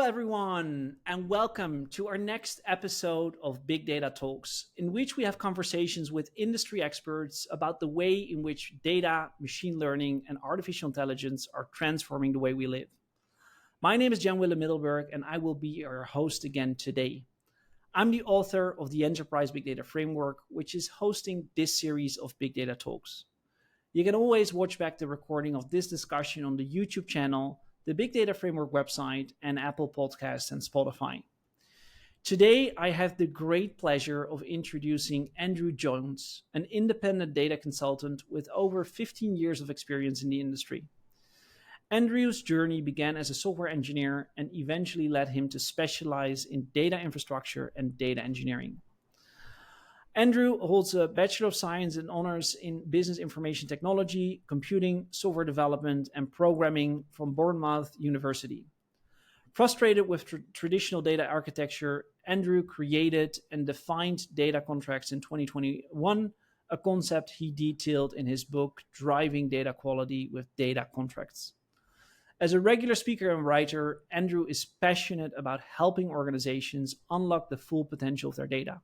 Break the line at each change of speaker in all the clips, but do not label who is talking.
everyone, and welcome to our next episode of Big Data Talks, in which we have conversations with industry experts about the way in which data, machine learning, and artificial intelligence are transforming the way we live. My name is Jan-Willem Middelburg, and I will be your host again today. I'm the author of the Enterprise Big Data Framework, which is hosting this series of Big Data Talks. You can always watch back the recording of this discussion on the YouTube channel, the Big Data Framework website, and Apple Podcasts and Spotify. Today, I have the great pleasure of introducing Andrew Jones, an independent data consultant with over 15 years of experience in the industry. Andrew's journey began as a software engineer and eventually led him to specialize in data infrastructure and data engineering. Andrew holds a Bachelor of Science and honors in Business Information Technology, Computing, Software Development, and Programming from Bournemouth University. Frustrated with traditional data architecture, Andrew created and defined data contracts in 2021, a concept he detailed in his book, Driving Data Quality with Data Contracts. As a regular speaker and writer, Andrew is passionate about helping organizations unlock the full potential of their data.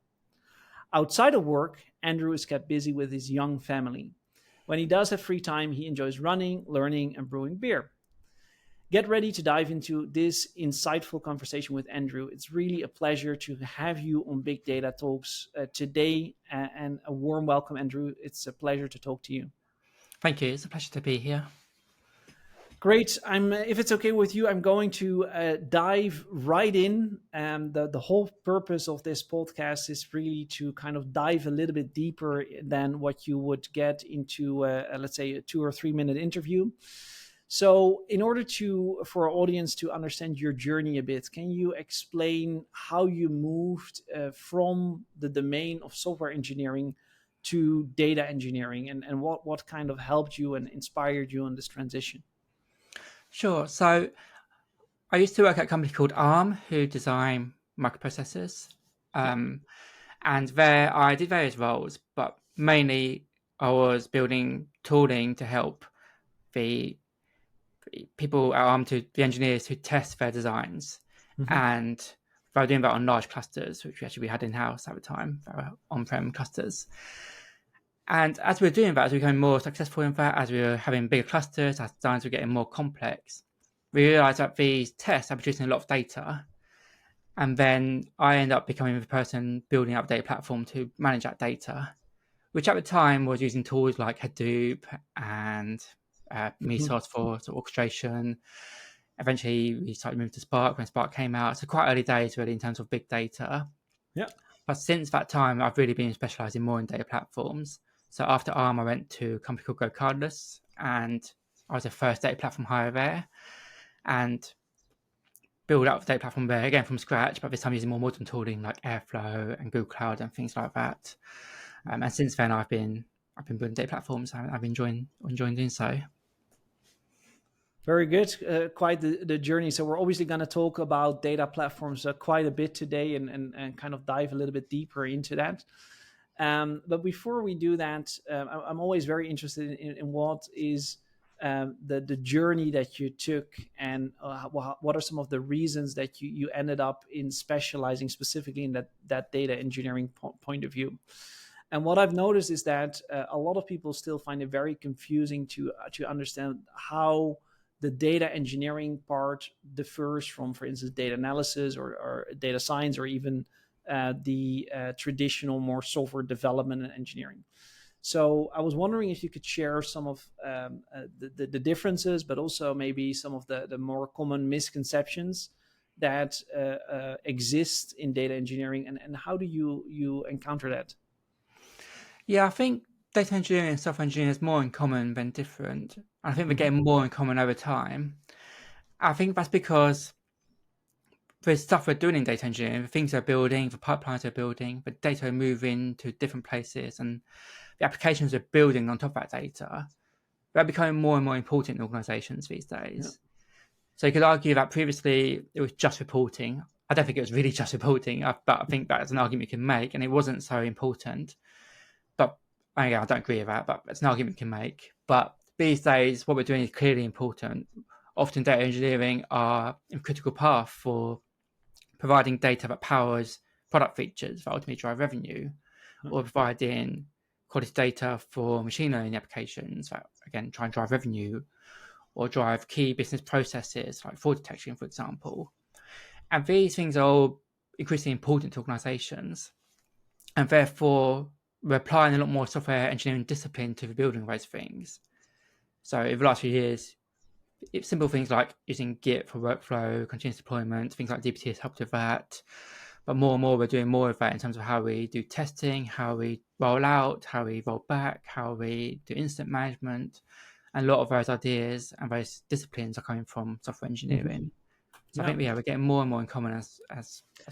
Outside of work, Andrew is kept busy with his young family. When he does have free time, he enjoys running, learning, and brewing beer. Get ready to dive into this insightful conversation with Andrew. It's really a pleasure to have you on Big Data Talks today, and a warm welcome, Andrew. It's a pleasure to talk to you.
Thank you. It's a pleasure to be here.
Great. If it's okay with you, I'm going to dive right in. The whole purpose of this podcast is really to kind of dive a little bit deeper than what you would get into, let's say, a 2 or 3 minute interview. So in order for our audience to understand your journey a bit, can you explain how you moved from the domain of software engineering to data engineering, and what kind of helped you and inspired you on this transition?
Sure. So I used to work at a company called ARM, who design microprocessors. And there I did various roles, but mainly I was building tooling to help the people at ARM, the engineers who test their designs.
Mm-hmm.
And they were doing that on large clusters, which we had in-house at the time, on-prem clusters. And as we were doing that, as we were becoming more successful in that, as we were having bigger clusters, as designs were getting more complex, we realized that these tests are producing a lot of data. And then I ended up becoming the person building up a data platform to manage that data, which at the time was using tools like Hadoop and Mesos for sort of orchestration. Eventually, we started moving to Spark when Spark came out. So quite early days, really, in terms of big data.
Yeah.
But since that time, I've really been specializing more in data platforms. So after ARM, I went to a company called GoCardless, and I was the first data platform hire there, and build up the data platform there again from scratch, but this time using more modern tooling like Airflow and Google Cloud and things like that. And since then, I've been building data platforms. I've been enjoying doing so.
Very good. Quite the journey. So we're obviously going to talk about data platforms quite a bit today, and kind of dive a little bit deeper into that. But before we do that, I'm always very interested in what is the journey that you took, and what are some of the reasons that you ended up in specializing specifically in that data engineering point of view. And what I've noticed is that a lot of people still find it very confusing to understand how the data engineering part differs from, for instance, data analysis or data science, or even the traditional more software development and engineering. So I was wondering if you could share some of the differences, but also maybe some of the more common misconceptions that exist in data engineering, and how do you encounter that?
Yeah, I think data engineering and software engineering is more in common than different. I think they're getting more in common over time. I think that's because the stuff we're doing in data engineering, the things we're building, the pipelines we're building, the data are moving to different places, and the applications we're building on top of that data, they're becoming more and more important in organizations these days. Yeah. So you could argue that previously it was just reporting. I don't think it was really just reporting, but I think that's an argument you can make, and it wasn't so important. But again, I don't agree with that, but it's an argument you can make. But these days, what we're doing is clearly important. often data engineering are a critical path for providing data that powers product features that ultimately drive revenue, or providing quality data for machine learning applications that, again, try and drive revenue, or drive key business processes like fraud detection, for example. And these things are all increasingly important to organizations. And therefore, we're applying a lot more software engineering discipline to the building of those things. So over the last few years, it's simple things like using Git for workflow, continuous deployment, things like dbt has helped with that. But more and more, we're doing more of that in terms of how we do testing, how we roll out, how we roll back, how we do incident management. And a lot of those ideas and those disciplines are coming from software engineering. So I
Yeah.
think, we're getting more and more in common as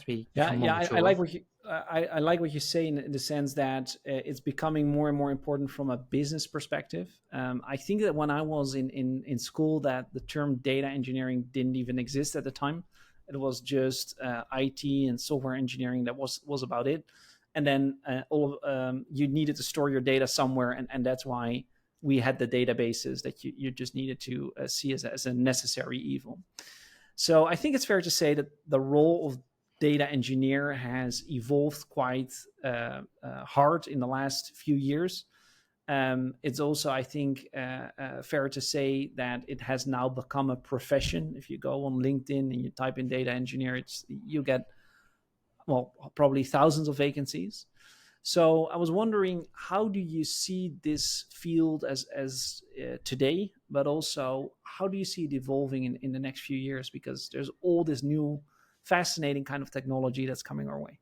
we become more
I
mature.
like what you I like what you say in the sense that it's becoming more and more important from a business perspective. I think that when I was in school, that the term data engineering didn't even exist at the time. It was just IT and software engineering that was about it. And then you needed to store your data somewhere, and that's why we had the databases that you just needed to see as a necessary evil. So I think it's fair to say that the role of data engineer has evolved quite hard in the last few years. It's also, I think, fair to say that it has now become a profession. If you go on LinkedIn and you type in data engineer, you get, well, probably thousands of vacancies. So I was wondering, how do you see this field as today, but also how do you see it evolving in the next few years? Because there's all this new, fascinating kind of technology that's coming our way.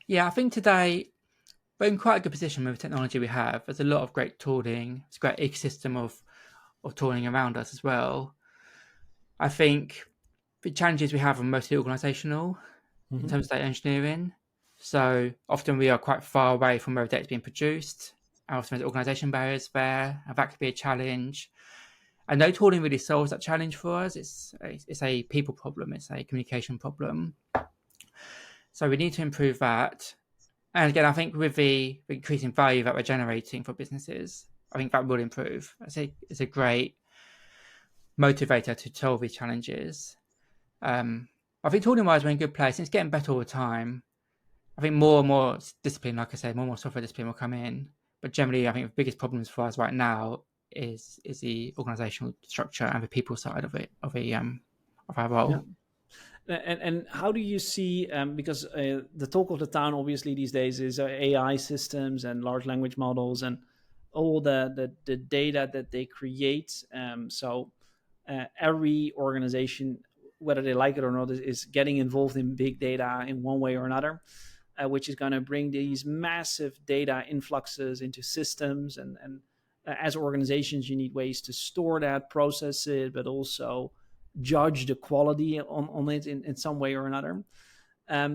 Yeah, I think today we're in quite a good position with the technology we have. There's a lot of great tooling. It's a great ecosystem of tooling around us as well. I think the challenges we have are mostly organisational in terms of data engineering. So often we are quite far away from where data is being produced. And often there's organisation barriers there, and that could be a challenge. And no tooling really solves that challenge for us. It's a people problem. It's a communication problem. So we need to improve that. And again, I think with the increasing value that we're generating for businesses, I think that will improve. It's a great motivator to solve these challenges. I think tooling-wise, we're in a good place. It's getting better all the time. I think more and more discipline, like I said, more and more software discipline will come in. But generally, I think the biggest problems for us right now is the organizational structure and the people side of our role.
Yeah. And how do you see, because the talk of the town obviously these days is AI systems and large language models and all the data that they create. So every organization, whether they like it or not, is getting involved in big data in one way or another, which is going to bring these massive data influxes into systems. And as organizations, you need ways to store that, process it, but also judge the quality on it in some way or another.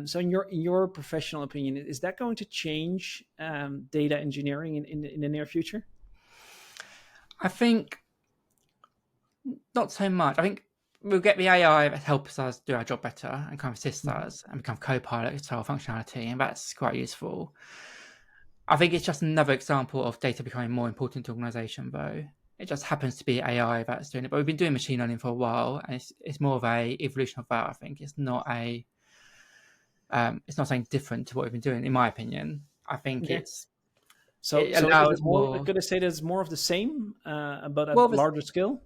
So in your professional opinion, is that going to change data engineering in the near future?
I think not so much. I think we'll get the AI that helps us do our job better and kind of assist us and become co-pilot style functionality, and that's quite useful. I think it's just another example of data becoming more important to organization, though. It just happens to be AI that's doing it. But we've been doing machine learning for a while, and it's more of a evolution of that. I think it's not something different to what we've been doing, in my opinion. I think
Okay.
it
So is it
allows
more?
more
Could I say that it's more of the same, but
more
at
of a,
larger scale?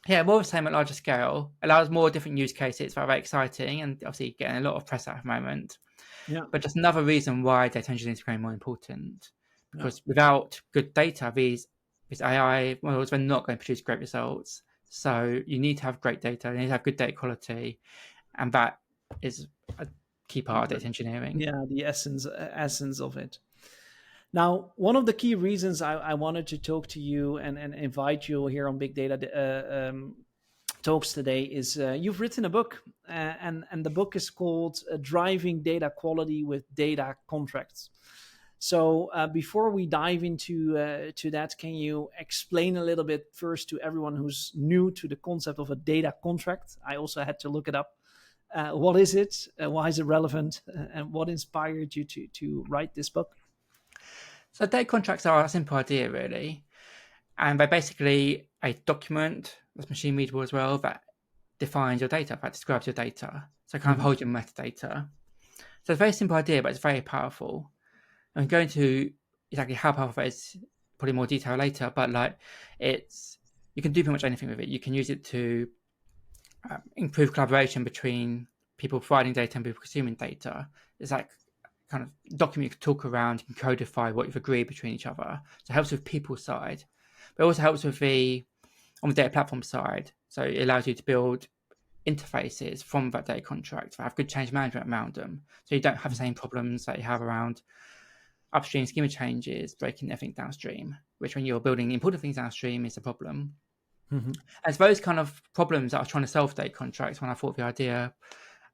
more of the same at larger scale. Allows more different use cases that are very exciting and obviously getting a lot of press at the moment.
Yeah.
But just another reason why data engineering is becoming more important,
Yeah.
because without good data, these AI models are not going to produce great results. So you need to have great data, you need to have good data quality, and that is a key part of data engineering.
Yeah, the essence of it. Now, one of the key reasons I wanted to talk to you and invite you here on Big Data Talks today is you've written a book, and the book is called Driving Data Quality with Data Contracts. So before we dive into to that, can you explain a little bit first to everyone who's new to the concept of a data contract? I also had to look it up. What is it? Why is it relevant? And what inspired you to write this book?
So data contracts are a simple idea, really. And they're basically a document that's machine readable as well, that defines your data, that describes your data. So it kind of
Hmm.
holds your metadata. So it's a very simple idea, but it's very powerful. I'm going to exactly how powerful it is, probably more detail later, but like you can do pretty much anything with it. You can use it to improve collaboration between people providing data and people consuming data. It's like kind of document you can talk around, you can codify what you've agreed between each other. So it helps with people side, but it also helps with on the data platform side. So it allows you to build interfaces from that data contract that have good change management around them. So you don't have the same problems that you have around upstream schema changes, breaking everything downstream, which when you're building important things downstream is a problem.
Hmm.
And it's those kind of problems that I was trying to solve data contracts when I thought of the idea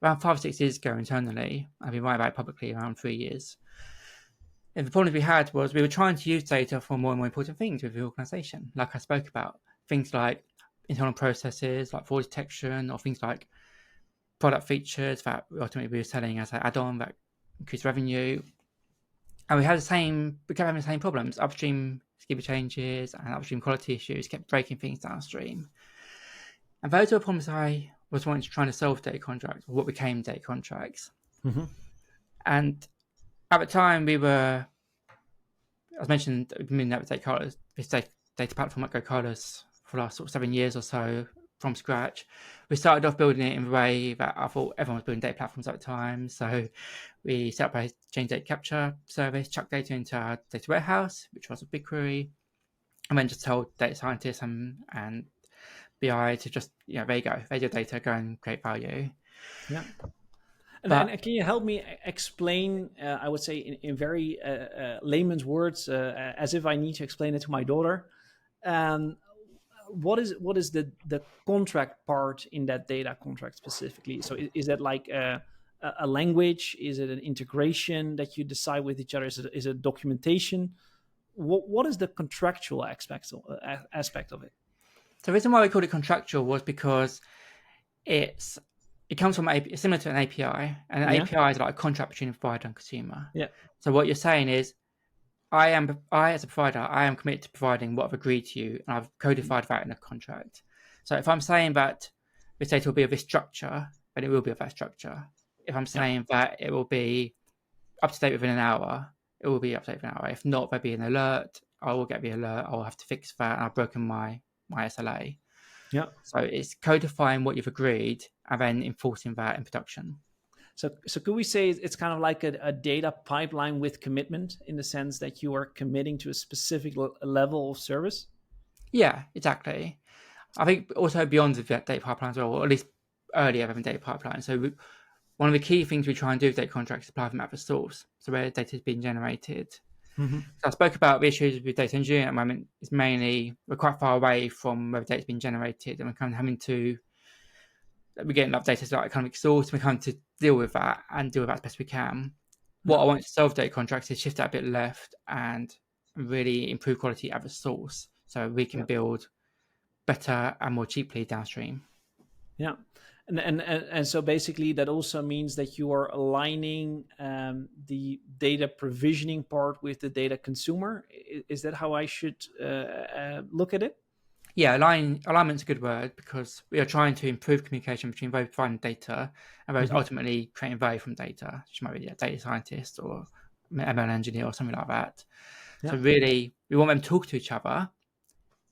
around 5 or 6 years ago internally. I've been writing about it publicly around 3 years. And the problem we had was we were trying to use data for more and more important things with the organization, like I spoke about. Things like internal processes, like fraud detection, or things like product features that ultimately we were selling as an add-on that increased revenue. And we kept having the same problems. Upstream schema changes and upstream quality issues kept breaking things downstream. And those were problems I was trying to solve data contracts, or what became data contracts.
Hmm.
And at the time, as mentioned, we've been at this data platform at GoCarlos for the last sort of 7 years or so from scratch. We started off building it in the way that I thought everyone was building data platforms at the time. So we set up a change data capture service, chucked data into our data warehouse, which was a BigQuery, and then just told data scientists and BI to just, there you go, there's your data, go and create value.
Yeah. And
But
can you help me explain, I would say in very layman's words, as if I need to explain it to my daughter, um, what is the contract part in that data contract specifically? So is that like a language? Is it an integration that you decide with each other? Is it documentation? What is the contractual aspect of it?
the reason why we called it contractual was because it comes from it's similar to an API, and an
Yeah.
API is like a contract between a provider and consumer.
Yeah.
So what you're saying is, I as a provider, I am committed to providing what I've agreed to you, and I've codified that in a contract. So if I'm saying that this data will be of this structure, then it will be of that structure. If I'm
Yeah.
saying that it will be up to date within an hour, it will be up to date within an hour. If not, there'll be an alert. I will get the alert. I'll have to fix that. And I've broken my SLA.
Yeah.
So it's codifying what you've agreed and then enforcing that in production.
So could we say it's kind of like a data pipeline with commitment in the sense that you are committing to a specific level of service?
Yeah, exactly. I think also beyond the data pipeline as well, or at least earlier than data pipeline. So one of the key things we try and do with data contracts is apply them at the source, so where data is being generated.
Mm-hmm.
So I spoke about the issues with data engineering at the moment. It's mainly we're quite far away from where the data's been generated, and we're kind of having to we're getting that data like kind of exhausted. We're having to deal with that and deal with that as best we can. What
Yeah.
I want to solve data contracts is shift that a bit left and really improve quality at the source, so we can
Yeah.
build better and more cheaply downstream.
Yeah. And so basically that also means that you are aligning the data provisioning part with the data consumer. Is that how I should look at it?
Yeah, alignment's a good word because we are trying to improve communication between those providing data and those
Hmm.
ultimately creating value from data, which might be a data scientist or ML engineer or something like that.
Yeah.
So really, we want them to talk to each other.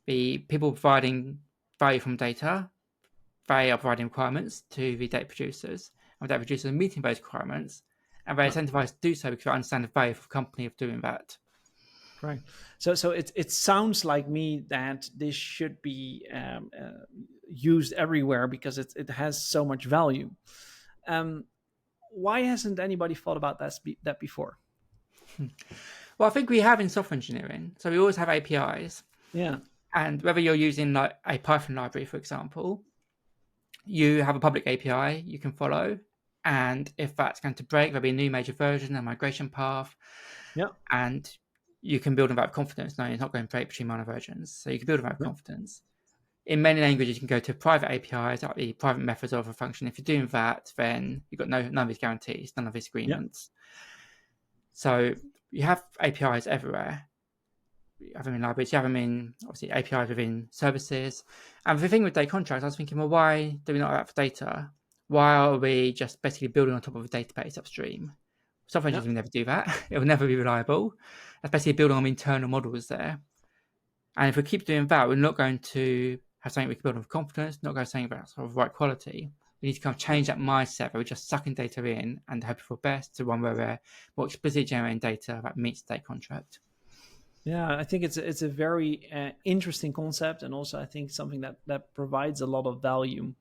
The people providing value from data, they are providing requirements to the data producers, and the data producers are meeting those requirements, and they're
Yeah.
incentivized to do so because they understand the value for the company of doing that.
Right. So it sounds like me that this should be used everywhere because it has so much value. Um, why hasn't anybody thought about that before?
Well, I think we have in software engineering, so we always have APIs,
Yeah.
and whether you're using like a Python library, for example, you have a public API you can follow, and if that's going to break, there'll be a new major version, a migration path,
Yeah.
and you can build on that confidence. No, it's not going to break between minor versions, so you can build on that
Yeah.
confidence. In many languages, you can go to private APIs, like the private methods of a function. If you're doing that, then you've got none of these guarantees, none of these
Yeah.
agreements. So you have APIs everywhere. you have them in libraries, you have them in obviously APIs within services. And the thing with data contracts, I was thinking, well, why do we not have that for data? Why are we just basically building on top of a database upstream? Software
Yeah.
engineers will never do that. It will never be reliable. That's basically building on internal models there. And if we keep doing that, we're not going to have something we can build with confidence, not going to something that's sort of right quality. We need to kind of change that mindset where we're just sucking data in and hope for best to one where we're more explicitly generating data that meets the data contract.
Yeah, I think it's a very interesting concept, and also I think something that provides a lot of value.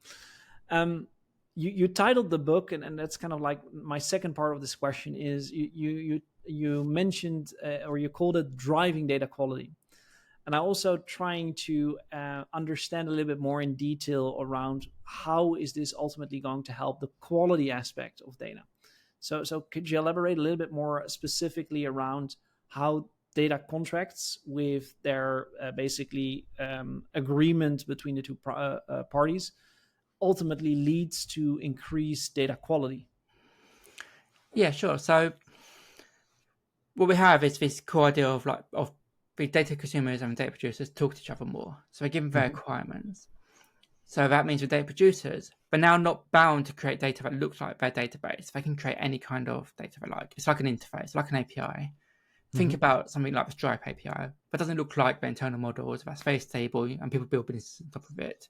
You titled the book, and that's kind of like my second part of this question is you mentioned or you called it driving data quality, and I also trying to understand a little bit more in detail around how is this ultimately going to help the quality aspect of data. So could you elaborate a little bit more specifically around how data contracts with their basically agreement between the two parties ultimately leads to increased data quality?
Yeah, sure. So what we have is this core idea of the data consumers and data producers talk to each other more. So they give them their
Mm-hmm.
requirements. So that means the data producers, but now not bound to create data that looks like their database. They can create any kind of data they like. It's like an interface, like an API. Think
Mm-hmm.
about something like the Stripe API, but doesn't look like the internal models. That's very stable, and people build businesses on top of it.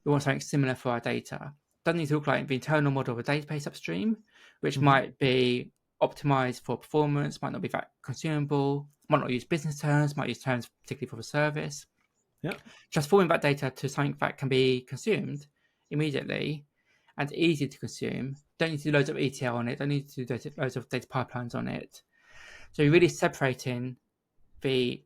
We want something similar for our data. Doesn't need to look like the internal model of a database upstream, which
Mm-hmm.
might be optimized for performance, might not be that consumable, might not use business terms, might use terms particularly for the service.
Yeah.
Transforming that data to something that can be consumed immediately and easy to consume. Don't need to do loads of ETL on it. Don't need to do loads of data pipelines on it. So you're really separating the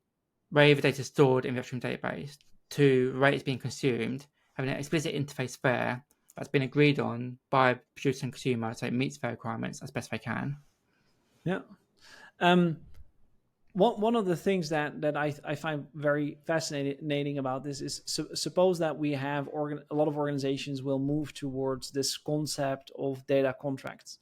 way the data is stored in the upstream database to the way it's being consumed, having an explicit interface there that's been agreed on by producer and consumer so it meets their requirements as best they can.
Yeah. Um, one of the things that I find very fascinating about this is suppose that we have a lot of organizations will move towards this concept of data contracts.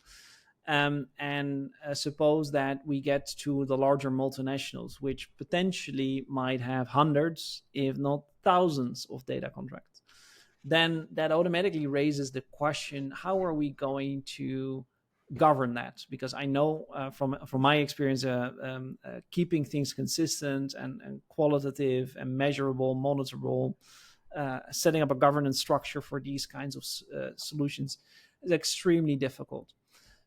And suppose that we get to the larger multinationals, which potentially might have hundreds, if not thousands, of data contracts. Then that automatically raises the question: how are we going to govern that? Because I know from my experience, keeping things consistent and qualitative and measurable, monitorable, setting up a governance structure for these kinds of solutions is extremely difficult.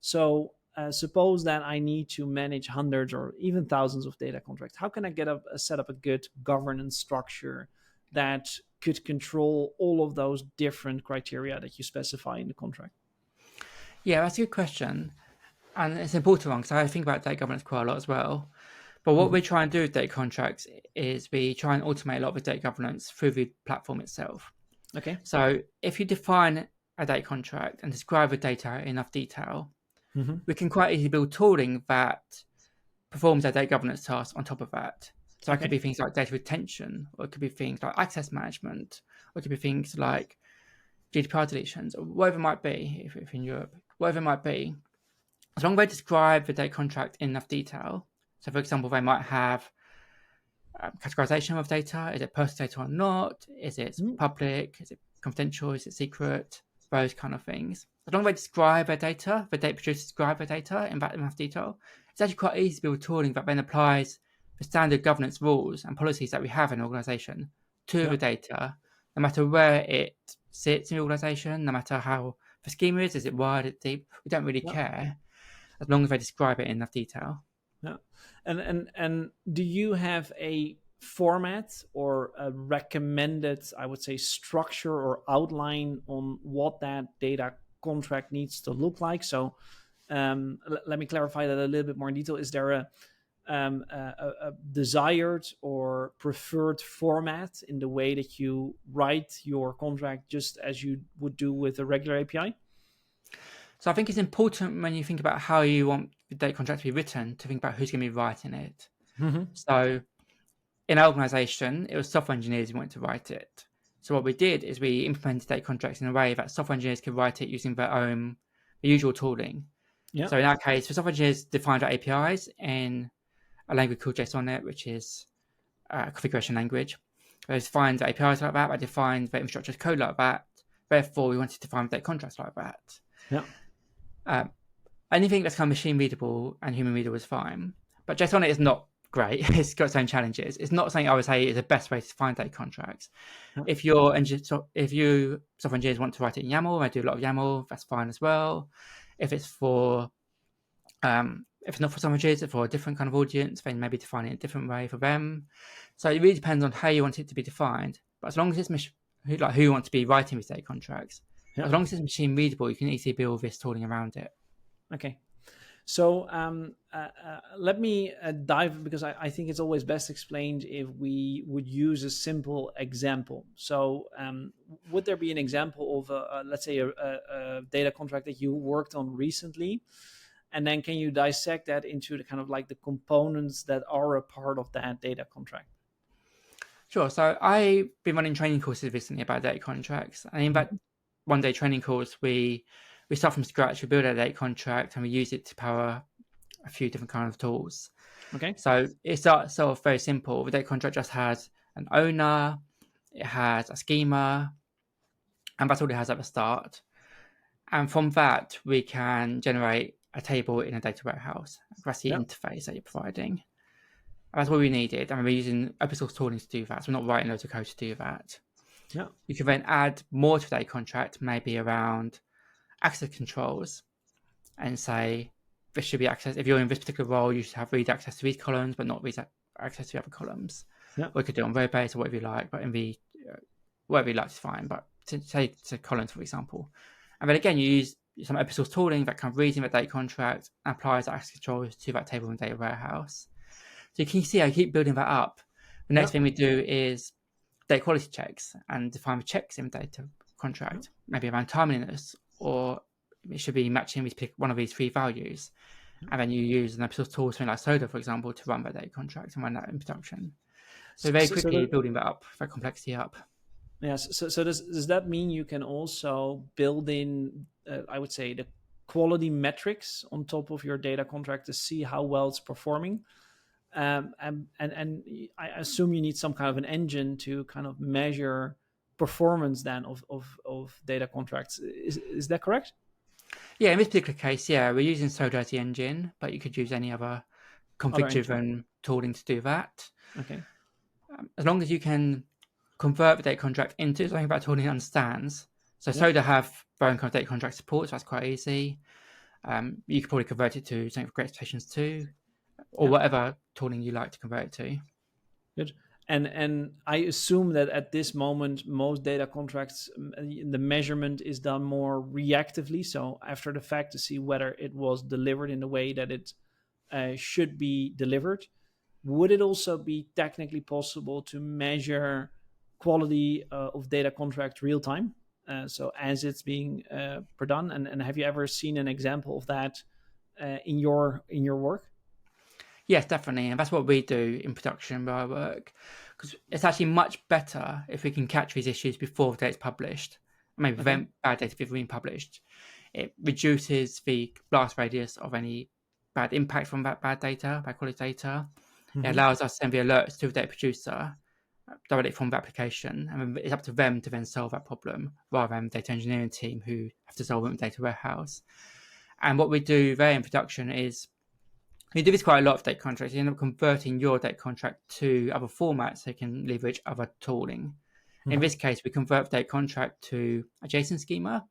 So suppose that I need to manage hundreds or even thousands of data contracts. How can I set up a good governance structure that could control all of those different criteria that you specify in the contract?
Yeah, that's a good question. And it's an important one because I think about data governance quite a lot as well. But what
Mm-hmm.
we try and do with data contracts is we try and automate a lot of the data governance through the platform itself.
Okay.
So if you define a data contract and describe the data in enough detail,
Mm-hmm.
we can quite easily build tooling that performs our data governance tasks on top of that. So it could
Okay.
be things like data retention, or it could be things like access management, or it could be things like GDPR deletions, or whatever it might be, if in Europe, whatever it might be. As long as they describe the data contract in enough detail, so for example, they might have categorization of data. Is it personal data or not? Is it
Mm-hmm.
public? Is it confidential? Is it secret? Those kind of things. As long as they describe their data, the data producers describe their data in that enough detail, it's actually quite easy to build tooling that then applies the standard governance rules and policies that we have in an organization to
Yeah.
the data, no matter where it sits in the organization, no matter how the schema is it wide, is it deep, we don't really
Yeah.
care as long as they describe it in enough detail.
Yeah. And do you have a format or a recommended, I would say, structure or outline on what that data contract needs to look like? So let me clarify that a little bit more in detail. Is there a desired or preferred format in the way that you write your contract, just as you would do with a regular API?
So I think it's important when you think about how you want the data contract to be written to think about who's going to be writing it.
Mm-hmm.
So in our organization, it was software engineers who wanted to write it. So what we did is we implemented data contracts in a way that software engineers could write it using the usual tooling.
Yeah.
So in our case, for software engineers defined our APIs in a language called JSONnet, which is configuration language. They defined the APIs like that. They defined the infrastructure as code like that. Therefore, we wanted to define data contracts like that.
Yeah.
Anything that's kind of machine readable and human readable is fine. But JSON is not great. It's got its own challenges. It's not something I would say is the best way to define data contracts.
Yeah.
If you software engineers want to write it in YAML, I do a lot of YAML. That's fine as well. If it's for if it's not for software engineers, it's for a different kind of audience, then maybe define it in a different way for them. So it really depends on how you want it to be defined. But as long as it's who wants to be writing these data contracts,
Yeah.
as long as it's machine readable, you can easily build this tooling around it.
Okay. So let me dive, because I think it's always best explained if we would use a simple example. So would there be an example of, let's say, a data contract that you worked on recently? And then can you dissect that into the kind of like the components that are a part of that data contract?
Sure. So I've been running training courses recently about data contracts. And in that one-day training course, we start from scratch, we build a data contract, and we use it to power a few different kinds of tools.
Okay.
So it's sort of very simple. The data contract just has an owner, it has a schema, and that's all it has at the start. And from that, we can generate a table in a data warehouse. That's the interface that you're providing. And that's what we needed. And we're using open source tooling to do that. So we're not writing loads of code to do that.
Yeah.
You can then add more to the data contract, maybe around access controls, and say, this should be access. If you're in this particular role, you should have read access to these columns, but not read access to the other columns.
Yeah.
Or you could do it on row base or whatever you like, but in the whatever you like is fine. But to columns, for example. And then again, you use some open source tooling that kind of reads in the data contract and applies access controls to that table in data warehouse. So you can see I keep building that up. The next thing we do is data quality checks and define the checks in the data contract, maybe around timeliness, or it should be matching with pick one of these three values. And then you use an open source tool, something like Soda, for example, to run that data contract and run that in production. So very quickly building that up, that complexity up.
Yes. So does that mean you can also build in, I would say, the quality metrics on top of your data contract to see how well it's performing? And I assume you need some kind of an engine to kind of measure performance then of data contracts. Is that correct?
Yeah, in this particular case, we're using Soda as the engine, but you could use any other config-driven tooling to do that.
Okay.
As long as you can convert the data contract into something that tooling understands. So Soda have their own kind of data contract support, so that's quite easy. You could probably convert it to something for Great Expectations too, or whatever tooling you like to convert it to.
Good. And I assume that at this moment, most data contracts, the measurement is done more reactively. So after the fact, to see whether it was delivered in the way that it should be delivered. Would it also be technically possible to measure quality of data contract real time? So as it's being done, and have you ever seen an example of that in your work?
Yes, definitely. And that's what we do in production by our work, because it's actually much better if we can catch these issues before the data's published, maybe prevent bad data before being published. It reduces the blast radius of any bad impact from that bad quality data. It allows us to send the alerts to the data producer directly from the application, and it's up to them to then solve that problem rather than the data engineering team who have to solve it in the data warehouse. And what we do there in production is we do this quite a lot of data contracts. You end up converting your data contract to other formats so you can leverage other tooling. In this case, we convert the data contract to a JSON schema.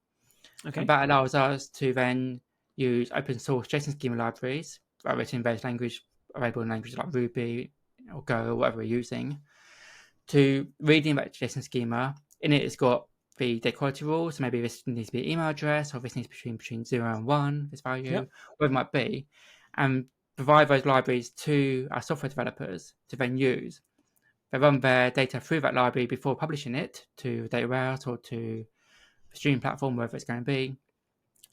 And that allows us to then use open source JSON schema libraries that are written in various languages, available in languages like Ruby or Go or whatever we're using, to read in that JSON schema. In it, it's got the data quality rules. So maybe this needs to be an email address, or this needs to be between 0 and 1, this value, whatever it might be. And provide those libraries to our software developers to then use. They run their data through that library before publishing it to data warehouse or to the streaming platform, wherever it's going to be.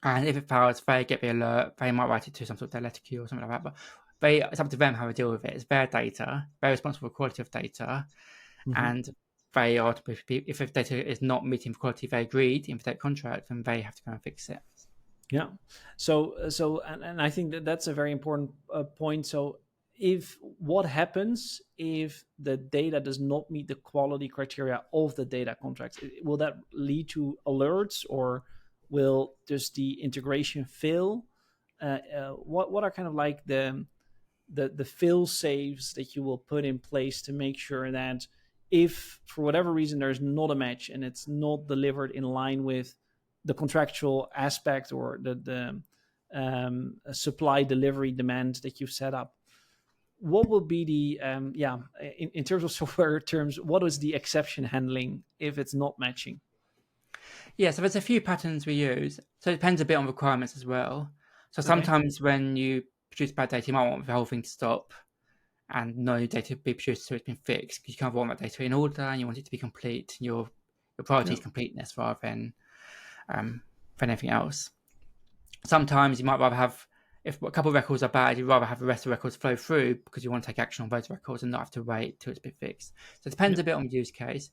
And if it fails, they get the alert. They might write it to some sort of letter queue or something like that. But it's up to them how to deal with it. It's their data. They're responsible for the quality of data. And they are, if the data is not meeting the quality they agreed in the data contract, then they have to go and fix it.
Yeah. So, and I think that's a very important point. So if what happens if the data does not meet the quality criteria of the data contracts? Will that lead to alerts, or will just the integration fail? What are kind of like the fail saves that you will put in place to make sure that if for whatever reason there's not a match and it's not delivered in line with the contractual aspect or the supply delivery demand that you've set up, what will be the in terms of software terms, what is the exception handling if it's not matching?
Yeah, so there's a few patterns we use. So it depends a bit on requirements as well. So
Okay.
sometimes when you produce bad data, you might want the whole thing to stop and no data to be produced so it's been fixed. Because you kind of want that data in order and you want it to be complete. Your priority
Yeah.
is completeness rather than anything else. Sometimes you might rather have, if a couple of records are bad, you'd rather have the rest of the records flow through because you want to take action on those records and not have to wait till it's been fixed. So it depends
Yeah.
a bit on the use case.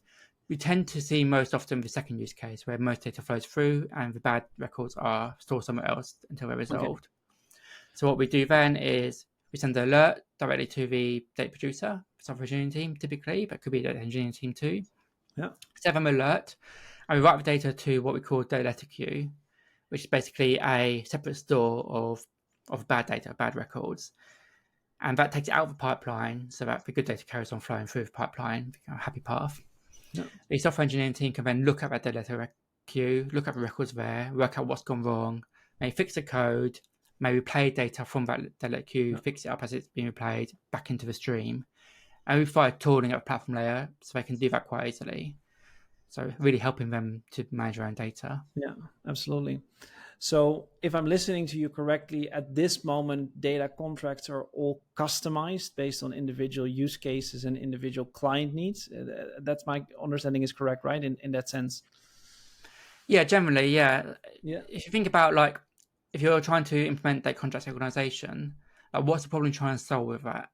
We tend to see most often the second use case where most data flows through and the bad records are stored somewhere else until they're
Okay.
resolved. So what we do then is we send the alert directly to the data producer, software engineering team typically, but could be the engineering team too.
Yeah.
Send them alert, and we write the data to what we call data letter queue, which is basically a separate store of bad data, bad records. And that takes it out of the pipeline so that the good data carries on flowing through the pipeline, a happy path.
Yeah.
The software engineering team can then look at that data letter queue, look at the records there, work out what's gone wrong, maybe fix the code, maybe play data from that data queue,
Yeah.
fix it up as it's being replayed back into the stream. And we provide tooling at the platform layer so they can do that quite easily. So really helping them to manage their own data.
Yeah, absolutely. So if I'm listening to you correctly, at this moment, data contracts are all customized based on individual use cases and individual client needs. That's my understanding is correct, right? In that sense.
Yeah, generally, yeah.
Yeah.
If you think about like, if you're trying to implement that contract organization, like what's the problem you're trying to solve with that?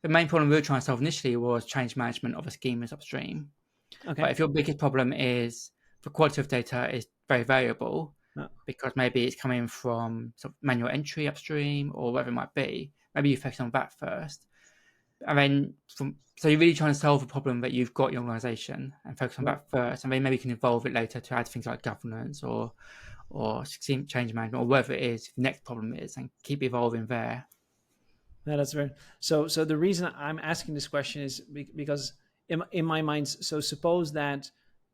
The main problem we were trying to solve initially was change management of a schemas upstream.
Okay.
But if your biggest problem is the quality of data is very variable,
Yeah.
because maybe it's coming from sort of manual entry upstream or whatever it might be, maybe you focus on that first. And then so you're really trying to solve a problem that you've got in your organization and focus on
Yeah.
that first, and then maybe you can evolve it later to add things like governance or change management or whatever it is the next problem is, and keep evolving there.
Yeah, that's very so. So the reason I'm asking this question is because in my mind, so suppose that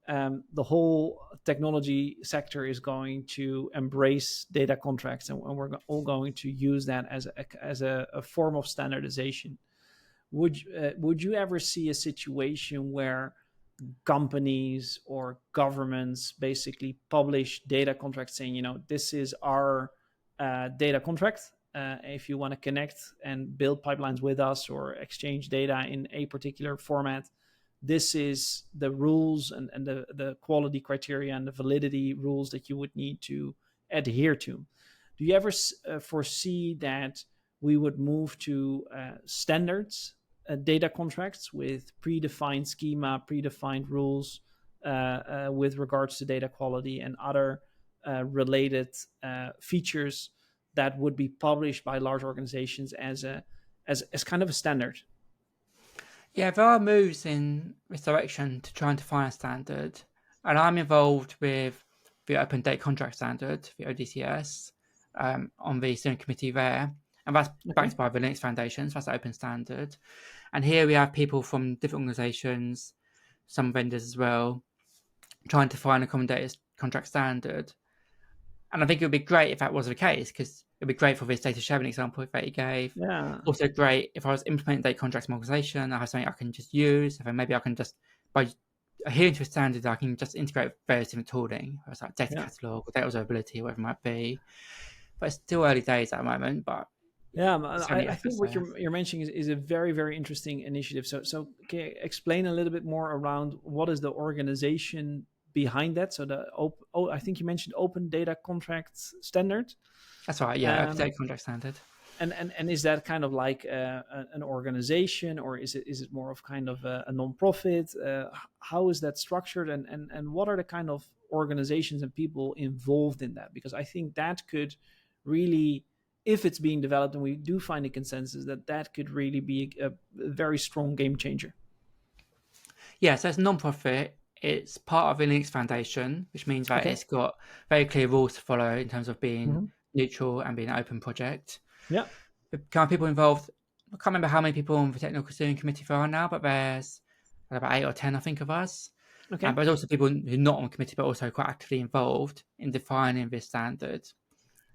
the whole technology sector is going to embrace data contracts, and we're all going to use that as a form of standardization. Would you ever see a situation where companies or governments basically publish data contracts saying, this is our data contract. If you want to connect and build pipelines with us or exchange data in a particular format, this is the rules and the quality criteria and the validity rules that you would need to adhere to. Do you ever foresee that we would move to standards data contracts with predefined schema, predefined rules with regards to data quality and other related features that would be published by large organizations as kind of a standard?
Yeah, there are moves in this direction to try and define a standard, and I'm involved with the Open Data Contract Standard, the ODCS, on the steering committee there, and that's
Okay.
backed by the Linux Foundation, so that's an open standard. And here we have people from different organizations, some vendors as well, trying to find a common data contract standard. And I think it would be great if that was the case, because it would be great for this data sharing example that you gave.
Yeah.
Also great if I was implementing data contracts in my organization, I have something I can just use, and then maybe I can just, by adhering to a standard, I can just integrate various different tooling, whether it's like data
Yeah.
catalog or data observability, whatever it might be. But it's still early days at the moment, but
Yeah,
certainly
I think
efforts
what
there.
you're mentioning is a very, very interesting initiative. So can you explain a little bit more around what is the organization behind that? So I think you mentioned Open Data Contracts Standard.
That's right, yeah, open
Um,
data contract standard.
and is that kind of like an organization, or is it more of kind of a non-profit? How is that structured, and what are the kind of organizations and people involved in that? Because I think that could really if it's being developed and we do find a consensus, that could really be a very strong game changer.
Yeah, so it's non-profit. It's part of the Linux Foundation, which means that
Okay.
it's got very clear rules to follow in terms of being
Hmm.
neutral and being an open project.
Yeah.
The kind of people involved, I can't remember how many people on the technical steering committee there are now, but there's about 8 or 10, I think, of us. But
Okay.
there's also people who are not on the committee, but also quite actively involved in defining this standard.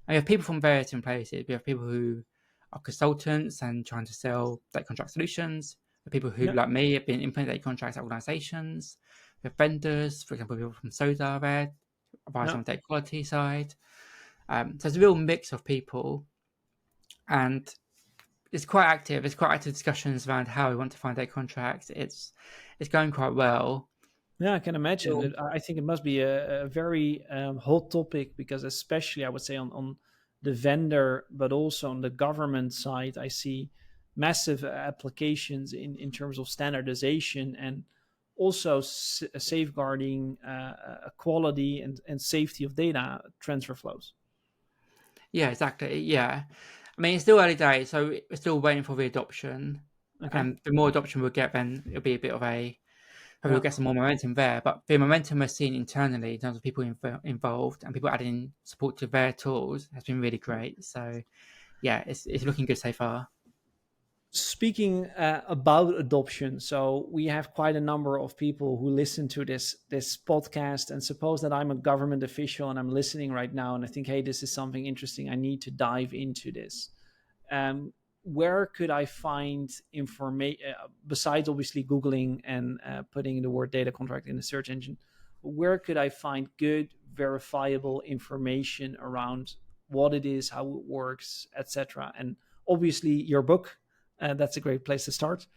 And we have people from various different places. We have people who are consultants and trying to sell data contract solutions. We have people who,
Yeah.
like me, have been implementing data contracts at organizations. We have vendors, for example, people from Soda are there, advising
Yeah.
on the data quality side. So it's a real mix of people. And it's quite active. It's quite active discussions around how we want to find data contracts. It's going quite well.
Yeah, I can imagine.
So,
I think it must be a very hot topic, because especially I would say on the vendor, but also on the government side, I see massive applications in terms of standardization and also safeguarding quality and safety of data transfer flows.
yeah, exactly. Yeah. I mean, it's still early days, so we're still waiting for the adoption.
Okay.
And the more adoption we'll get, then it'll be a bit of a, probably we'll
Yeah.
get some more momentum there. But the momentum we're seeing internally in terms of people involved and people adding support to their tools has been really great. So, yeah, it's looking good so far.
Speaking about adoption, so we have quite a number of people who listen to this podcast, and suppose that I'm a government official and I'm listening right now and I think, hey, this is something interesting, I need to dive into this. Where could I find information besides obviously googling and putting the word data contract in the search engine? Where could I find good verifiable information around what it is, how it works, etc.? And obviously your book, that's a great place to start.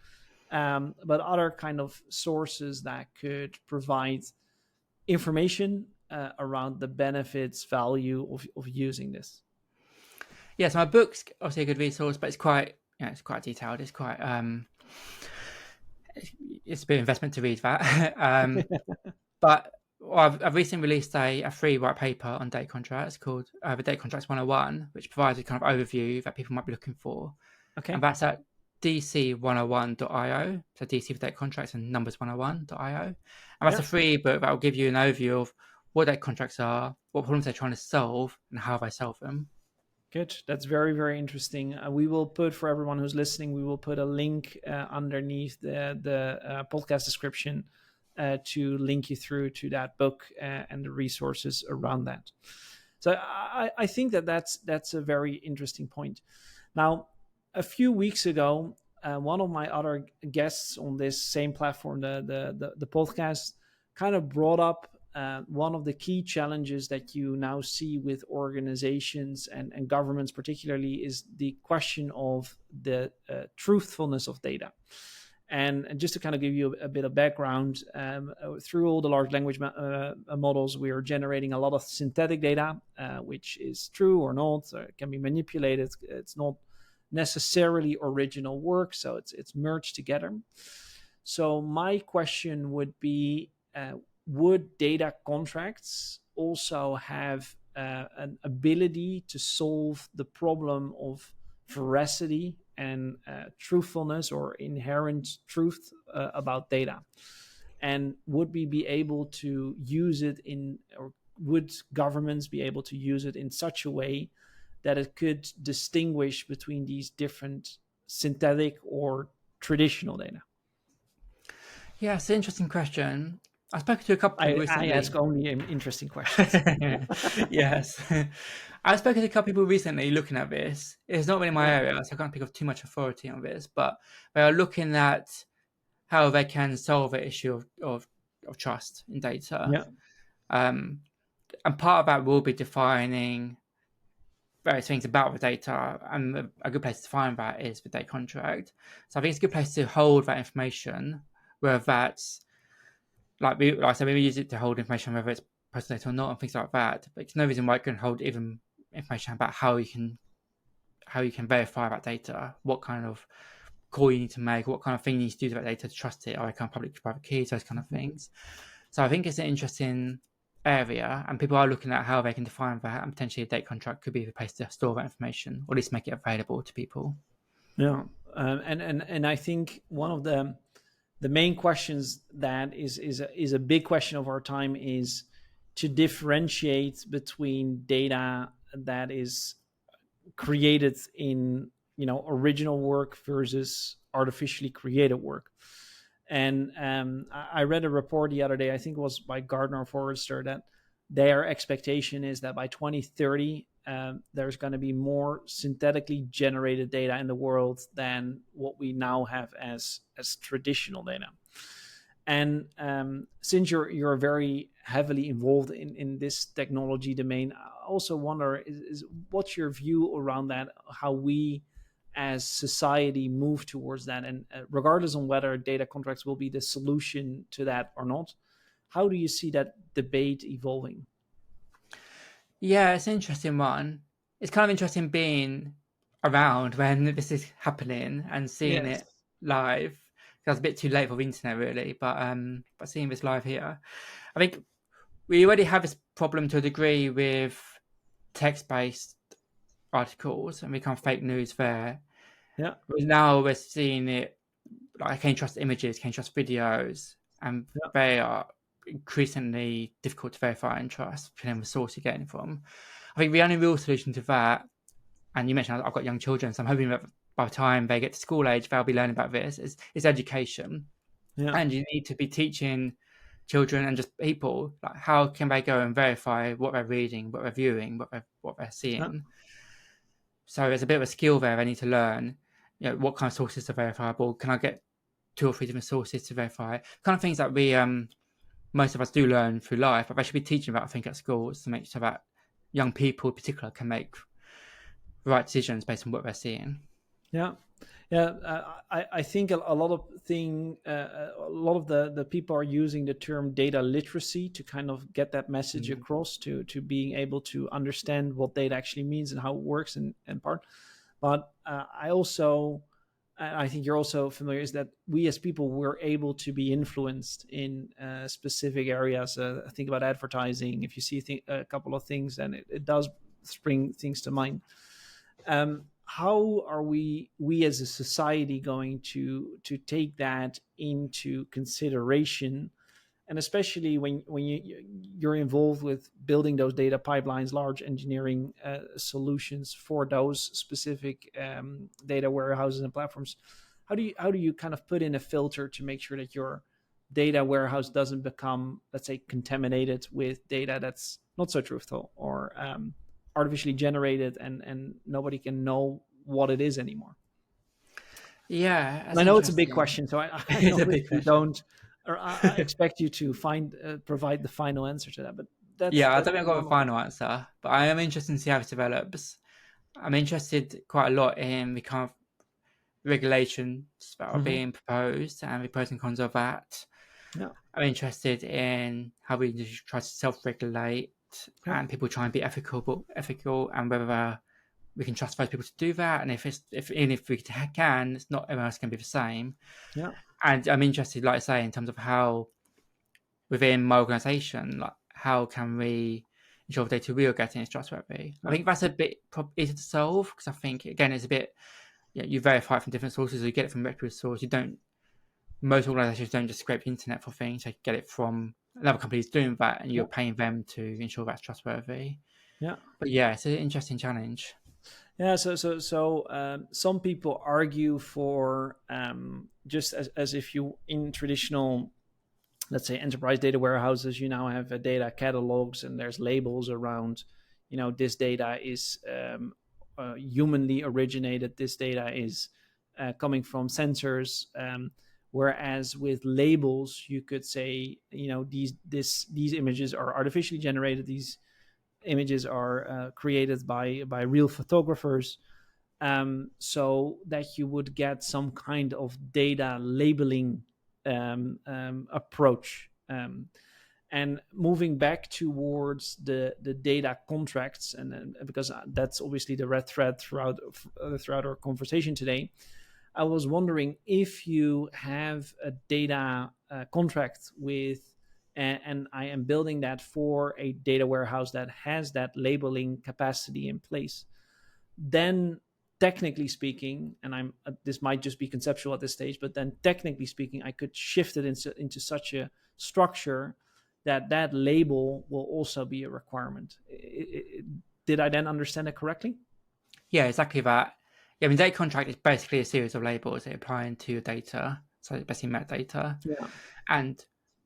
But other kind of sources that could provide information around the benefits, value of using this.
Yeah, so my book's obviously a good resource, but it's quite, it's quite detailed. It's quite, it's a bit of investment to read that. But I've recently released a free white paper on data contracts called the Data Contracts 101, which provides a kind of overview that people might be looking for. And
Okay.
that's at dc101.io. So DC for data contracts and numbers 101.io. And that's
Yeah.
a free book that will give you an overview of what data contracts are, what problems they're trying to solve, and how they solve them.
Good. That's very, very interesting. We will put, for everyone who's listening, we will put a link underneath the podcast description to link you through to that book and the resources around that. So I think that's a very interesting point. Now, a few weeks ago, one of my other guests on this same platform, the podcast, kind of brought up one of the key challenges that you now see with organizations and governments, particularly, is the question of the truthfulness of data. And just to kind of give you a bit of background, through all the large language models, we are generating a lot of synthetic data, which is true or not, or it can be manipulated. It's not necessarily original work, so it's merged together. So my question would be, would data contracts also have an ability to solve the problem of veracity and truthfulness or inherent truth about data? And would we be able to use it in, or would governments be able to use it in such a way that it could distinguish between these different synthetic or traditional data?
Yeah, it's an interesting question. I spoke to a couple of people
I
recently.
ask only interesting questions.
Yes. I've spoken to a couple of people recently looking at this. It's not really my
Yeah.
area, so I can't pick up too much authority on this, but they are looking at how they can solve the issue of trust in data.
Yeah.
And part of that will be defining various things about the data, and a good place to find that is the data contract. So I think it's a good place to hold that information, whether that's like I said, we use it to hold information whether it's personal data or not and things like that. But there's no reason why it can hold even information about how you can verify that data, what kind of call you need to make, what kind of thing you need to do to that data to trust it, or I can public to private keys, those kind of things. So I think it's an interesting area, and people are looking at how they can define that, and potentially a data contract could be the place to store that information, or at least make it available to people.
Yeah, and I think one of the main questions that is a big question of our time is to differentiate between data that is created in original work versus artificially created work. And I read a report the other day, I think it was by Gardner Forrester, that their expectation is that by 2030 there's going to be more synthetically generated data in the world than what we now have as traditional data. And since you're very heavily involved in this technology domain, I also wonder is what's your view around that? How we as society move towards that, and regardless on whether data contracts will be the solution to that or not, how do you see that debate evolving?
Yeah, it's an interesting one. It's kind of interesting being around when this is happening and seeing
Yes.
it live. That's a bit too late for the internet, really, but seeing this live here, I think we already have this problem to a degree with text-based articles, and we kind of fake news there.
Yeah.
But now we're seeing it like can't trust images, can't trust videos, and
Yeah.
they are increasingly difficult to verify and trust, depending on the source you're getting from. I think the only real solution to that, and you mentioned I've got young children, so I'm hoping that by the time they get to school age, they'll be learning about this, is education.
Yeah.
And you need to be teaching children and just people like how can they go and verify what they're reading, what they're viewing, what they're
Yeah.
seeing. So there's a bit of a skill there they need to learn. What kind of sources are verifiable? Can I get 2 or 3 different sources to verify? Kind of things that we most of us do learn through life, but they should be teaching about, I think, at schools to make sure that young people in particular can make the right decisions based on what they're seeing.
Yeah. Yeah, I think a lot of a lot of the people are using the term data literacy to kind of get that message
Mm.
across to being able to understand what data actually means and how it works in part. But I also, and I think you're also familiar, is that we as people were able to be influenced in specific areas. Think about advertising. If you see a couple of things, then it does spring things to mind. How are we as a society going to take that into consideration, and especially when you're involved with building those data pipelines, large engineering solutions for those specific data warehouses and platforms? How do you kind of put in a filter to make sure that your data warehouse doesn't become, let's say, contaminated with data that's not so truthful, or artificially generated, and nobody can know what it is anymore?
Yeah,
And
that's
I know it's a big
interesting.
question, so I
It's a big
obviously
question.
don't, or I expect you to provide the final answer to that. But that's
Yeah, I
that's
don't think I've got
one
a
of
final answer, but I am interested to see how it develops. I'm interested quite a lot in the kind of regulations that are
Mhm.
being proposed and the pros and cons of that.
Yeah,
I'm interested in how we try to self-regulate
yeah,
and people try and be ethical, and whether we can trust those people to do that. And if we can, it's not everyone else can be the same.
yeah,
And I'm interested, like I say, in terms of how within my organisation, like how can we ensure the data we are getting is trustworthy? I
yeah,
think that's a bit easier to solve because I think again it's a bit you verify it from different sources, or you get it from reputable source. You don't Most organisations don't just scrape the internet for things; they get it from another company who's doing that, and you're
yeah,
paying them to ensure that's trustworthy.
yeah.
But yeah, it's an interesting challenge.
Yeah, some people argue for, just as if you, in traditional, let's say, enterprise data warehouses, you now have data catalogs and there's labels around, this data is humanly originated, this data is coming from sensors. Whereas with labels, you could say, these images are artificially generated, these images are created by real photographers, so that you would get some kind of data labeling approach. And moving back towards the data contracts, and because that's obviously the red thread throughout our conversation today, I was wondering if you have a data contract with and I am building that for a data warehouse that has that labeling capacity in place, then technically speaking, and this might just be conceptual at this stage, but then technically speaking, I could shift it into such a structure that that label will also be a requirement. Did I then understand it correctly?
Yeah, exactly that. Yeah, I mean, data contract is basically a series of labels that apply to your data, so it's basically metadata.
Yeah.
And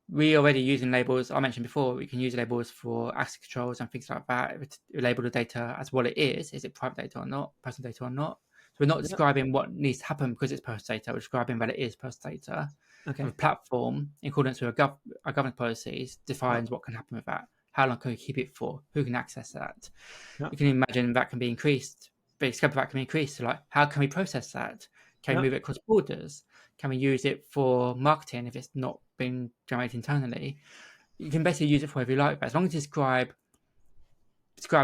we already using labels. I mentioned before, we can use labels for access controls and things like that. We label the data as what it is. Is it private data or not? Personal data or not? So we're not
Yeah.
describing what needs to happen because it's personal data. We're describing that it is personal data. And
Okay.
the platform, in accordance with our governance policies,
Yeah.
defines what can happen with that. How long can we keep it for? Who can access that?
Yeah.
You can imagine that can be increased. The scope of that can be increased. So, like, how can we process that? Can we
Yeah.
move it across borders? Can we use it for marketing if it's not been generated internally? You can basically use it for whatever you like, but as long as you describe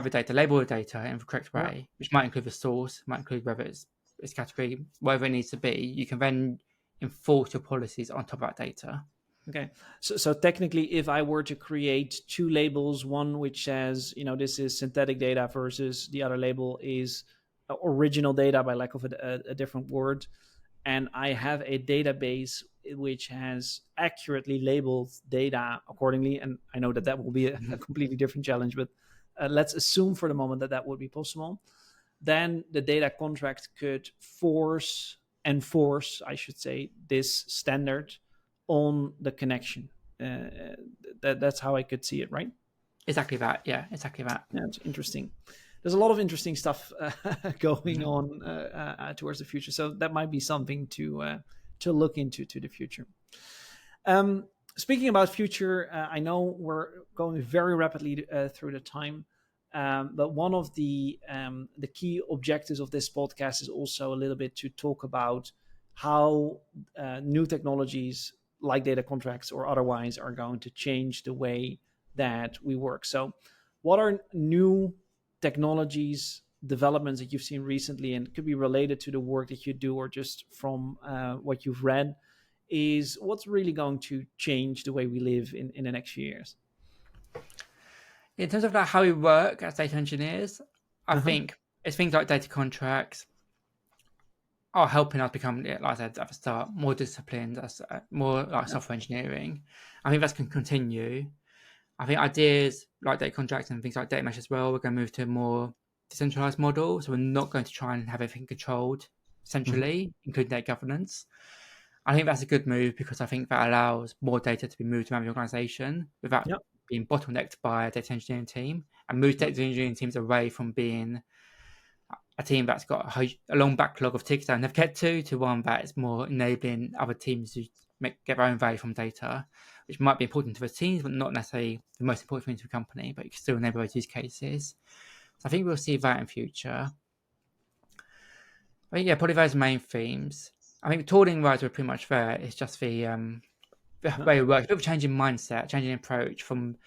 the data, label the data in the correct
Yeah.
way, which might include the source, might include whether it's category, whatever it needs to be, you can then enforce your policies on top of that data.
Okay. So technically, if I were to create two labels, one which says, this is synthetic data versus the other label is original data, by lack of a different word, and I have a database which has accurately labeled data accordingly, and I know that that will be a completely different challenge, but let's assume for the moment that that would be possible. Then the data contract could enforce, I should say, this standard on the connection. That's how I could see it, right?
Exactly that. Yeah, exactly that.
Yeah, it's interesting. There's a lot of interesting stuff going on towards the future, so that might be something to look into to the future. Um, Speaking about future, I know we're going very rapidly through the time, but one of the key objectives of this podcast is also a little bit to talk about how new technologies like data contracts or otherwise are going to change the way that we work. So, what are new technologies, developments that you've seen recently, and could be related to the work that you do or just from what you've read? Is what's really going to change the way we live in the next few years?
In terms of like how we work as data engineers, I
Uh-huh.
think it's things like data contracts are helping us become, like I said at the start, more disciplined, as more like
Yeah.
software engineering. I think that's going to continue. I think ideas like data contracts and things like data mesh as well, we're going to move to a more decentralized model. So we're not going to try and have everything controlled
Mhm.
centrally, including data governance. I think that's a good move because I think that allows more data to be moved around the organization without
Yeah.
being bottlenecked by a data engineering team, and moves
Yeah.
data engineering teams away from being a team that's got a long backlog of tickets they'll never get to one that is more enabling other teams to get their own value from data, which might be important to the teams, but not necessarily the most important thing to the company, but you can still enable those use cases. So I think we'll see that in future. I think, yeah, probably those main themes. I think tooling wise, we're pretty much there. It's just the
Yeah.
way it works, a bit of a change in mindset, changing approach from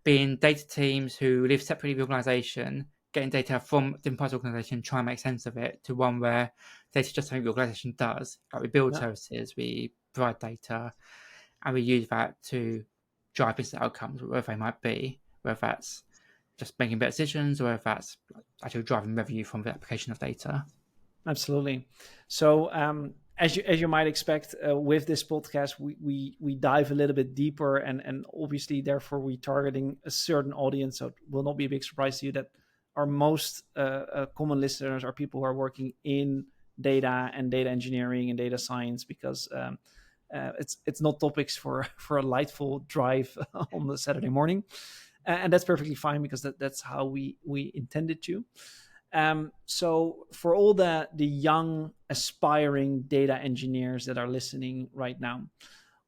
being data teams who live separately with the organization, getting data from different parts of the organization, try and make sense of it, to one where data is just something the organization does. Like, we build
Yeah.
services, we provide data, and we use that to drive business outcomes, whatever they might be, whether that's just making better decisions or whether that's actually driving revenue from the application of data.
Absolutely. So, as you might expect, with this podcast, we dive a little bit deeper, and obviously, therefore, we targeting a certain audience. So, it will not be a big surprise to you that our most common listeners are people who are working in data and data engineering and data science, because it's not topics for a lightful drive on the Saturday morning, and that's perfectly fine because that's how we intended to. So for all the young aspiring data engineers that are listening right now,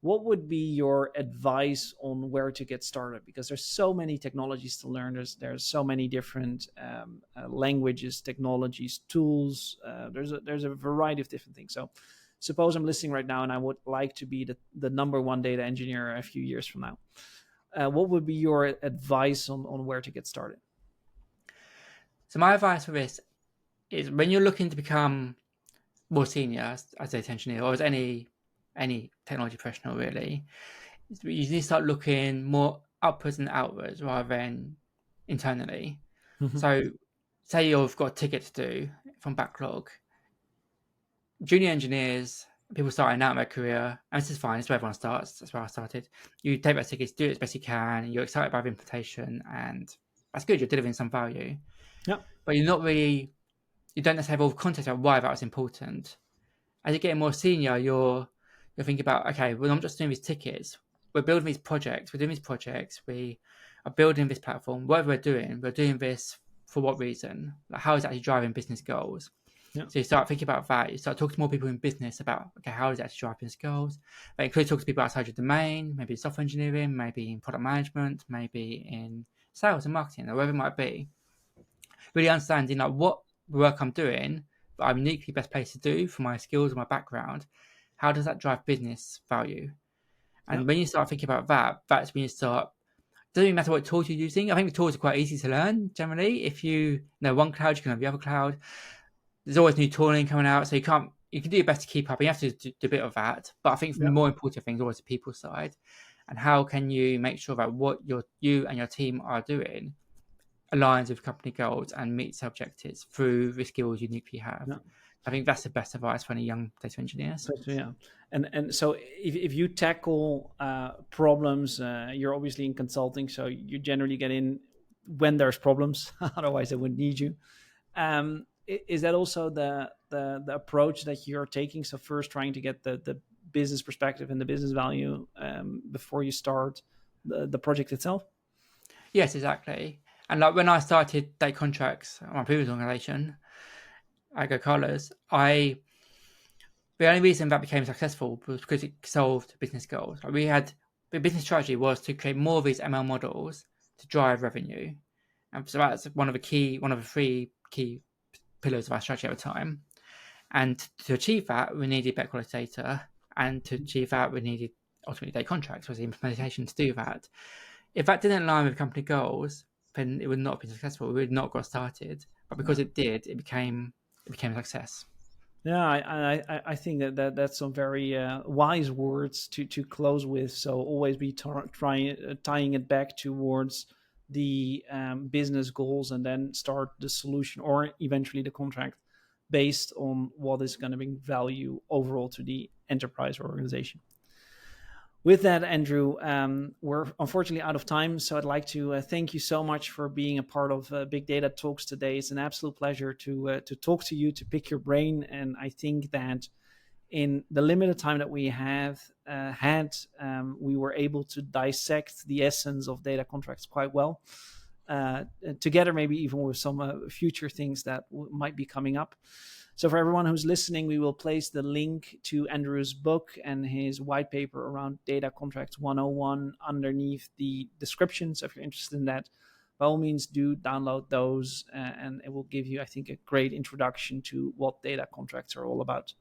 what would be your advice on where to get started? Because there's so many technologies to learn. There's so many different languages, technologies, tools. There's a variety of different things. So suppose I'm listening right now and I would like to be the number one data engineer a few years from now. What would be your advice on where to get started?
So my advice for this is, when you're looking to become more senior as a data engineer or as any technology professional really, You need to start looking more upwards and outwards rather than internally.
Mhm.
So, say you've got a ticket to do from backlog, junior engineers, people starting out in their career, and this is fine, it's where everyone starts, that's where I started. You take that ticket, do it as best you can, you're excited about the implementation, and that's good, you're delivering some value.
Yeah.
But you don't necessarily have all the context about why that was important. As you're getting more senior, you're thinking about, okay, we're not just doing these tickets, we're building these projects, we are building this platform, whatever we're doing this for what reason? Like, how is it actually driving business goals?
Yeah.
So you start thinking about that. You start talking to more people in business about, okay, how is it actually driving business goals? That includes talking to people outside your domain, maybe software engineering, maybe in product management, maybe in sales and marketing, or whatever it might be. Really understanding like what work I'm doing, that I'm uniquely best placed to do for my skills and my background. How does that drive business value?
Yeah.
And when you start thinking about that, that's when you start. Doesn't even matter what tools you're using. I think the tools are quite easy to learn generally. If you know one cloud, you can have the other cloud. There's always new tooling coming out, so you can do your best to keep up. And you have to do a bit of that. But I think the
Yeah.
more important thing is always the people side, and how can you make sure that what you and your team are doing aligns with company goals and meets objectives through the skills you uniquely have.
Yeah.
I think that's the best advice for any young data engineers.
So, yeah, and so if you tackle problems, you're obviously in consulting, so you generally get in when there's problems. Otherwise, they wouldn't need you. Is that also the approach that you're taking? So first, trying to get the business perspective and the business value before you start the project itself.
Yes, exactly. And like when I started data contracts at my previous organization, Go Carlos, the only reason that became successful was because it solved business goals. Like we had the business strategy was to create more of these ML models to drive revenue, and so that's one of the three key pillars of our strategy at the time. And to achieve that, we needed better quality data, and to achieve that, we needed ultimately data contracts was the implementation to do that. If that didn't align with company goals, then it would not have been successful. We would not have got started. But because
Yeah.
it did, it became a success.
Yeah, I think that's some very wise words to close with. So always be trying tying it back towards the business goals, and then start the solution or eventually the contract based on what is going to bring value overall to the enterprise or organization. With that, Andrew, we're unfortunately out of time. So I'd like to thank you so much for being a part of Big Data Talks today. It's an absolute pleasure to talk to you, to pick your brain. And I think that in the limited time that we have had, we were able to dissect the essence of data contracts quite well. Together, maybe even with some future things that might be coming up. So for everyone who's listening, we will place the link to Andrew's book and his white paper around data contracts 101 underneath the description. So if you're interested in that, by all means, do download those, and it will give you, I think, a great introduction to what data contracts are all about.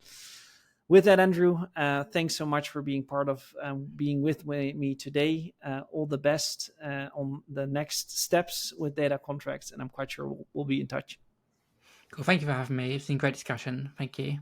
With that, Andrew, thanks so much for being part of being with me today. All the best on the next steps with data contracts, and I'm quite sure we'll be in touch.
Cool. Thank you for having me. It's been a great discussion. Thank you.